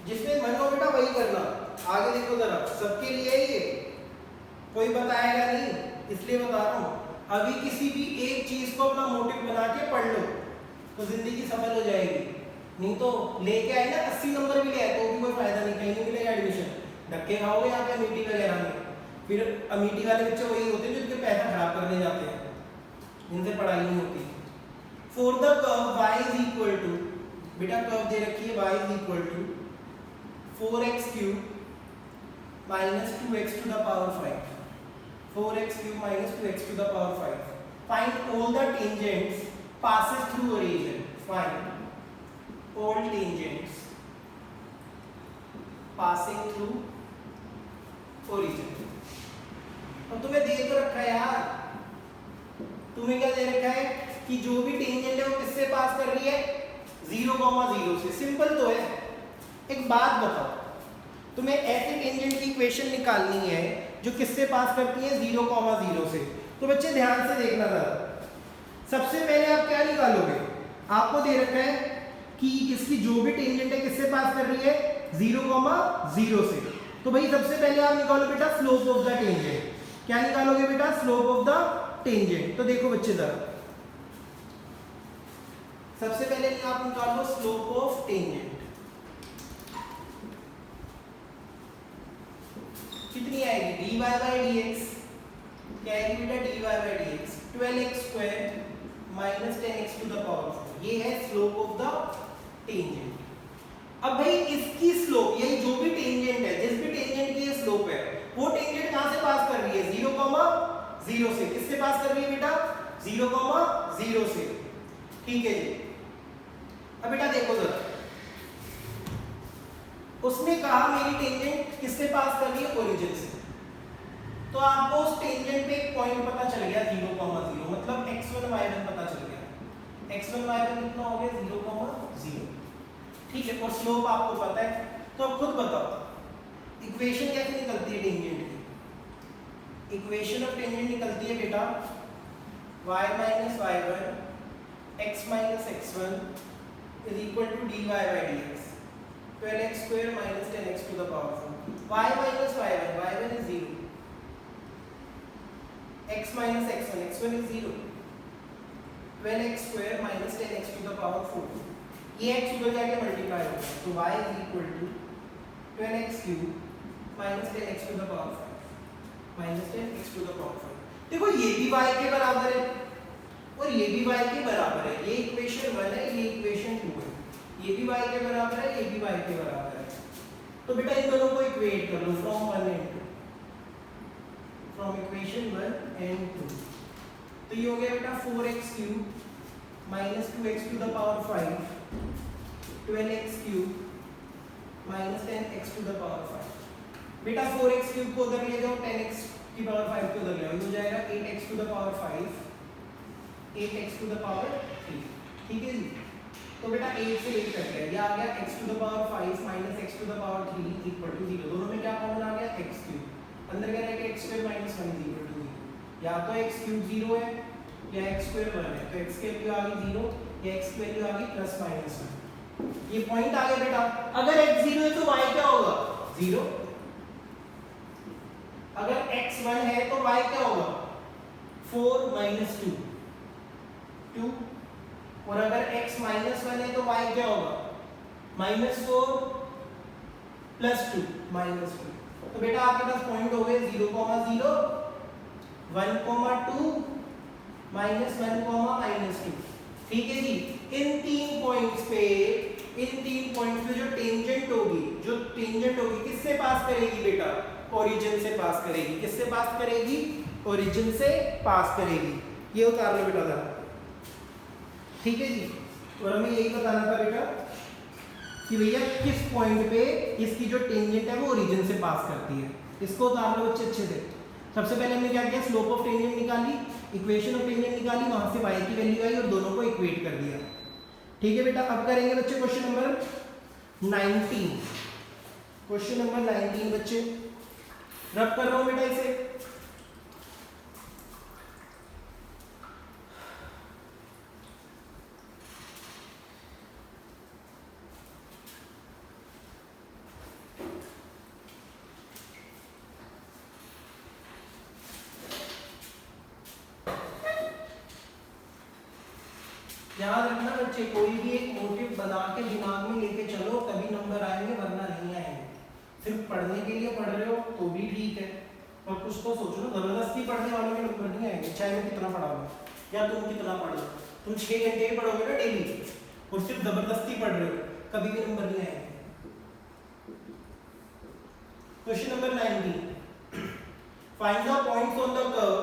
S1: जिसमें मन हो बेटा वही करना। आगे देखो जरा, सबके लिए ही है, कोई बताएगा नहीं, इसलिए बता रहा हूँ। अभी किसी भी एक चीज को अपना मोटिव बना के पढ़ लो तो जिंदगी सफल हो जाएगी। नहीं तो लेके आए ना 80 नंबर भी ले आए तो भी कोई फायदा नहीं, कहीं नहीं मिलेगा एडमिशन, धक्के खाओगे यहाँ पे अमेठी वगैरह में। फिर अमेठी वाले बच्चे वही होते हैं जिनके पैसा खराब करने जाते हैं, जिनसे पढ़ाई नहीं होती। For the curve y is equal to, बेटा कर्व दे रखी है, y is equal to 4x cube minus 2x to the power 5, 4x cube minus 2x to the power 5। Find all the tangents passes through origin, find all tangents passing through origin। अब तुम्हें दे तो रखा है यार, तुम्हें क्या दे रखा है कि जो भी टेंजेंट है वो किससे पास कर रही है, 0,0 से। सिंपल तो है, एक बात बताओ, तुम्हें ऐसे टेंजेंट की इक्वेशन निकालनी है जो किससे पास करती है 0,0 से। तो बच्चे ध्यान से देखना जरा, सबसे पहले आप क्या निकालोगे, आपको दे रखा है कि इसकी जो भी टेंजेंट है किससे पास कर रही है 0,0 से। तो भाई सबसे पहले आप निकालो बेटा स्लोप ऑफ द टेंजेंट। क्या निकालोगे बेटा, स्लोप ऑफ द टेंजेंट। तो देखो बच्चे जरा, सबसे पहले आप निकालो स्लोप ऑफ टेंजेंट। कितनी आएगी, dy बाई dx। क्या आएगी बेटा, dy by dx 12x square minus 10x to the power 4। ये है स्लोप ऑफ द टेंजेंट। अब भाई इसकी स्लोप, यही जो भी टेंजेंट है, जिस भी टेंजेंट की ये स्लोप है, वो टेंजेंट कहां से पास कर रही है 0,0 से। किससे पास कर रही है बेटा, 0,0 से। ठीक है जी। अब बेटा देखो जरा, उसने कहा मेरी टेंजेंट किससे पास कर रही है, ओरिजिन से। तो आपको उस टेंजेंट पे एक पॉइंट पता चल गया 0,0, मतलब x1 y1 पता चल गया। x1 y1 कितना हो गया 0,0। ठीक है, और स्लोप आपको पता है। तो अब खुद बताओ इक्वेशन कैसे निकलती है टेंजेंट की। इक्वेशन ऑफ टेंजेंट निकलती है बेटा y minus y1 x minus x1 is equal to dy by dx 12x square minus 10x to the power 4। y minus y1, y1 is 0, x minus x1, x1 is 0, 12x square minus 10x to the power 4। ये x उधर जाके मल्टीप्लाई होगा, तो y is equal to 12x cube minus 10x to the power 5 minus 10x to the power 5। देखो ये भी y के बराबर है और ये भी y के बराबर है। ये इक्वेशन 1 है, ये इक्वेशन 2 है। ये भी y के बराबर है, ये भी y के बराबर है। तो बेटा इन दोनों को इक्वेट कर लो from 1 and 2, from equation 1 and 2। तो ये हो गया बेटा 4x cube minus 2x to the power 5 12x cube minus 10x to the power 5। बेटा 4x क्यूब को उधर ले जाओ, 10x की पावर 5 को उधर ले आओ, ये हो जाएगा 8x to the power 5 8x to the power 3। ठीक है जी। तो बेटा 8 से 8 कट गया, ये आ गया x to the power 5 minus x to the power 3 equal to 0। दोनों में क्या कॉमन आ गया, x क्यूब। अंदर क्या रहेगा x square minus 1 is equal to 0। या तो x क्यूब 0 है या x स्क्वायर 1 है, तो x की वैल्यू आ गई 0 या x की वैल्यू आ गई प्लस माइनस 1। ये पॉइंट आ गया बेटा। अगर x 0 है तो y क्या होगा 0, अगर x 1 है तो y क्या होगा 4 माइनस 2 2, और अगर x माइनस 1 है तो y क्या होगा माइनस 4 प्लस 2 माइनस 2। तो बेटा आपके पास पॉइंट हो गए 0,0 1,2 माइनस 1, माइनस 2। ठीक है जी। इन तीन पॉइंट्स पे जो टेंजेंट होगी किससे पास करेगी बेटा, ओरिजिन से पास करेगी। किससे पास करेगी, ओरिजिन से पास करेगी। ये उतार लो बेटा जरा। ठीक है जी। और हमें यही बताना था बेटा कि भैया किस पॉइंट पे इसकी जो टेंजेंट है वो ओरिजिन से पास करती है। इसको उतार लो बच्चे अच्छे से। सबसे पहले हमने क्या किया, स्लोप ऑफ टेंजेंट निकाली, इक्वेशन ऑफ टेंजेंट निकाली, वहां से y की वैल्यू आई और दोनों को इक्वेट कर दिया। ठीक है बेटा। अब करेंगे बच्चे क्वेश्चन नंबर 19। क्वेश्चन नंबर 19 बच्चे रब कर रहा हूं बेटा इसे। याद रखना बच्चे, कोई भी एक मोटिव बना के दिमाग में लेके चलो, तभी नंबर आएंगे वरना नहीं आएंगे। सिर्फ पढ़ने के लिए पढ़ रहे हो तो भी ठीक है, पर कुछ तो सोचो ना। जबरदस्ती पढ़ने वालों के नंबर नहीं आएंगे, चाहे मैं कितना पढ़ा लूं या तुम कितना पढ़ लो। तुम 6 घंटे ही पढ़ोगे ना डेली और सिर्फ जबरदस्ती पढ़ रहे हो, कभी भी नंबर नहीं आएंगे। Question number 19, find the points on the curve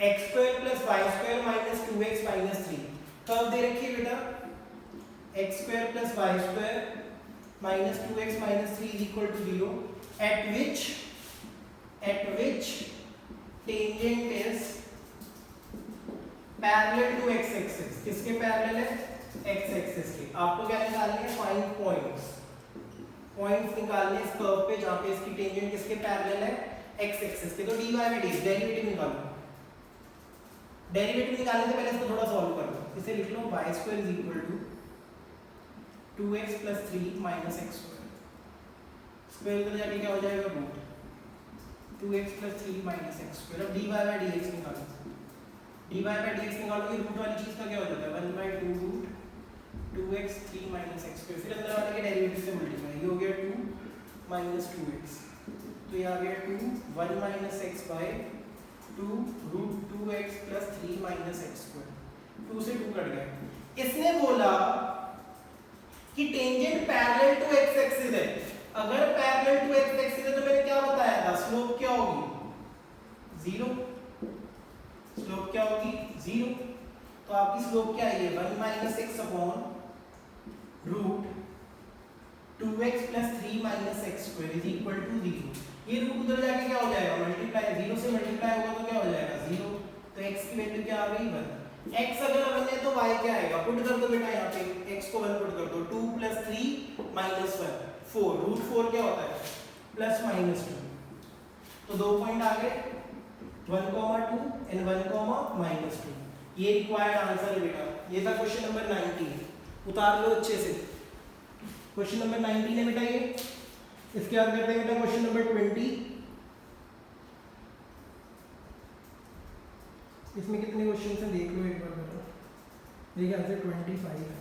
S1: x² + y² - 2x - 3। Curve दे रखी है बेटा x² + y² - 2x - 3 = 0 at which tangent is parallel to x axis। किसके पैरेलल है, x axis के। आपको क्या निकालना है, फाइंड पॉइंट्स। पॉइंट्स निकालने इस कर्व पे जहाँ पे इसकी टेंजेंट किसके पैरेलल है, एक्स एक्सिस के। तो dy बाय dx डेरिवेटिव निकालो। डेरिवेटिव निकालने से पहले इसको थोड़ा सॉल्व कर लो। इसे लिख लो y square is equal to 2x plus 3 minus x square. Square उधर जाके क्या हो जाएगा, root 2x plus 3 minus x square. अब dy बाय dx निकालो। dy बाय dx निकालोगे रूट वाली चीज का क्या हो जाता है, 1/2 root 2x 3 minus x square. फिर अंदर वाले के डेरिवेटिव से मल्टीप्लाई, ये हो गया 2 माइनस 2x, तो ये आ गया 2 1 minus x by 2 root 2x plus 3 minus x square. 2 से 2 कट गया। इसने बोला कि tangent parallel to x axis है। अगर पैरेलल टू x एक्सिस है तो मैंने क्या बताया था, स्लोप क्या होगी, 0। स्लोप क्या होगी, 0। तो आपकी स्लोप क्या है, 1 minus x upon root 2x plus 3 minus x square is equal to 0। ये रूट उधर जाके क्या हो जाएगा, मल्टीप्लाई, 0 से मल्टीप्लाई होगा तो क्या हो जाएगा, 0। तो x की वैल्यू क्या आ गई, 1। x अगर 1 है तो y क्या आएगा, पुट कर दो बेटा यहाँ पे, x को 1 पुट कर दो। 2 प्लस 3 माइनस 1 4, रूट 4 क्या होता है, प्लस माइनस 2। तो 2 पॉइंट आ गए, 1, 2 एंड 1, माइनस 2। ये रिक्वायर्ड आंसर है बेटा। ये था क्वेश्चन नंबर 19। उतार लो अच्छे से। क्वेश्चन नंबर 19 है बेटा ये। इसके बाद करते हैं बेटा क्वेश्चन नंबर 20। इसमें कितने क्वेश्चन हैं देख लो एक बार बेटा। मेरे ख्याल से 25 है,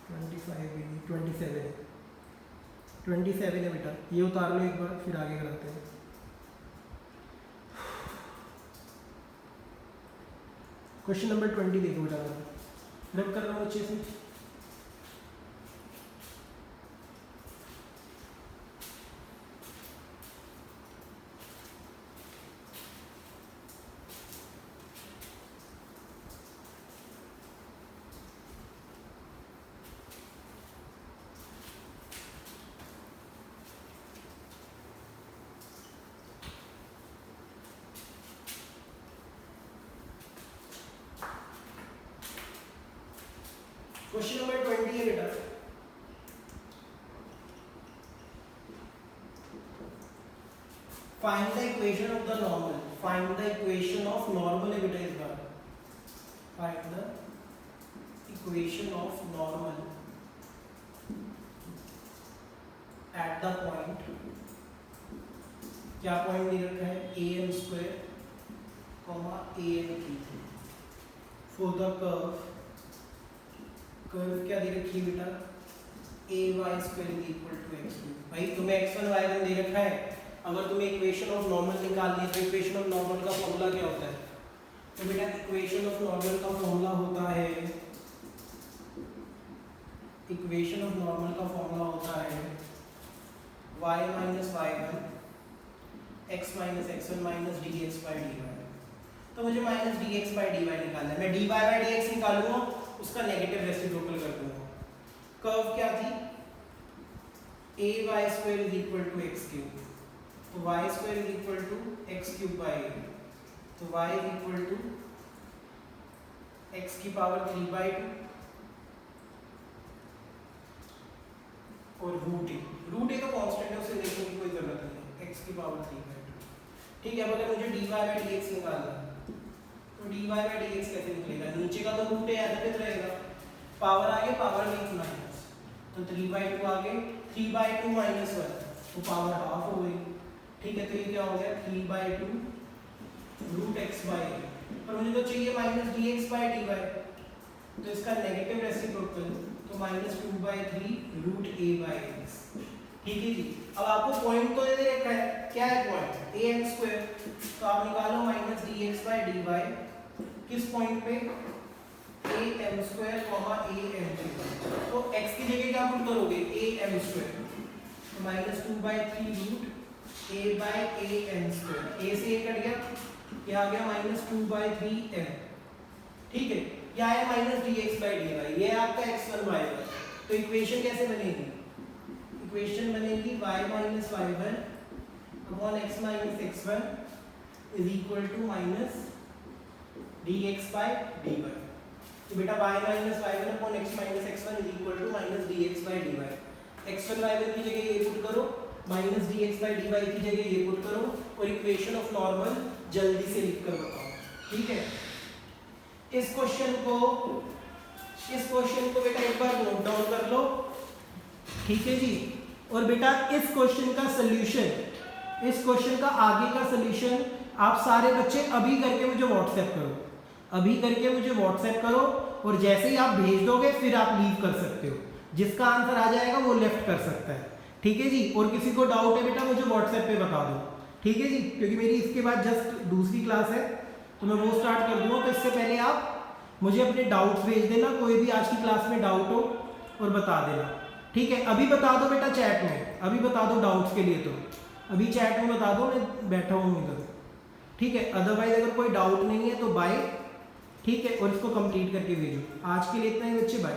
S1: 27 है, 27 है बेटा। ये उतार लो एक बार, फिर आगे कराते हैं। क्वेश्चन नंबर 20 देखो बेटा, रब कर रहा हूँ अच्छे से। क्वेश्चन नंबर 20 है बेटा। Find the equation of the normal. Find the equation of normal है बेटा इस बार। Find the equation of normal at the point, क्या पॉइंट दे रखा है, am square comma am3 for the curve. Curve क्या दे रखी है बेटा, ay square is equal to x2। भाई तुम्हें x1 y1 दे रखा है। अगर तुम्हें इक्वेशन ऑफ नॉर्मल निकालनी है तो इक्वेशन ऑफ नॉर्मल का फॉर्मूला क्या होता है, तो बेटा इक्वेशन ऑफ नॉर्मल का फॉर्मूला होता है, इक्वेशन ऑफ नॉर्मल का फॉर्मूला होता है y minus y1 x minus x1 minus dx by dy। तो मुझे माइनस dx बाय dy निकालना है। मैं dy बाय dx निकालूंगा, उसका नेगेटिव रेसिप्रोकल कर दूंगा। कर्व क्या थी, ay square is equal to x cube, तो y square is equal to x cube by a, तो y is equal to x की पावर 3/2 और रूट ए तो कांस्टेंट है, उसे देखने की कोई जरूरत नहीं है, x की पावर 3/2। ठीक है। अब अगर मुझे dy बाय dx निकालना है तो dy बाय dx कैसे निकलेगा, नीचे का तो रूट है एज इट इज रहेगा, पावर आगे पावर में माइनस, तो 3/2 आगे 3/2 माइनस 1 तो पावर हाफ हो गई। ठीक है, तो ये क्या हो गया 3/2 रूट x बाय a, पर मुझे तो चाहिए माइनस dx बाय dy, तो इसका नेगेटिव रेसिप्रोकल, तो -2/3 रूट a बाय x। ठीक है जी। अब आपको पॉइंट तो दे रखा है, क्या है पॉइंट, am स्क्वायर, तो आप निकालो माइनस dx बाय dy किस पॉइंट पे, am स्क्वायर कॉमा am3। तो x की जगह क्या पुट करोगे, am स्क्वायर, तो -2/3 root a by am square, a से a कट गया, ये आ गया -2/3m। ठीक है, क्या है माइनस dx बाय dy, ये आपका x1 y1। तो इक्वेशन कैसे बनेगी, इक्वेशन बनेगी y minus y1 upon x minus x1 is equal to minus dx by dy। तो बेटा y minus y1 upon x minus x1 is equal dx by dy। x1 y1 की जगह ये पुट करो, माइनस dx by dy की जगह ये पुट करो और इक्वेशन ऑफ नॉर्मल जल्दी से लिख कर बताओ। ठीक है, इस क्वेश्चन को बेटा एक बार नोट डाउन कर लो। ठीक है जी, और बेटा इस क्वेश्चन का सॉल्यूशन, इस क्वेश्चन का आगे का सॉल्यूशन आप सारे बच्चे अभी करके मुझे व्हाट्सएप करो, अभी करके मुझे व्हाट्सएप करो, और जैसे ही आप भेज दोगे फिर आप लीव कर सकते हो। जिसका आंसर आ जाएगा वो लेफ्ट कर सकता है। ठीक है जी, और किसी को डाउट है बेटा मुझे व्हाट्सएप पे बता दो। ठीक है जी, क्योंकि मेरी इसके बाद जस्ट दूसरी क्लास है तो मैं वो स्टार्ट कर दूंगा, तो इससे पहले आप मुझे अपने डाउट्स भेज देना, कोई भी आज की क्लास में डाउट हो और बता देना। ठीक है, अभी बता दो बेटा चैट में, अभी बता दो डाउट्स के लिए, तो अभी चैट में बता दो, मैं बैठा हूँ इधर। ठीक है, अदरवाइज अगर कोई डाउट नहीं है तो बाय। ठीक है, और इसको कंप्लीट करके भेजो। आज के लिए इतना ही बच्चे, बाय।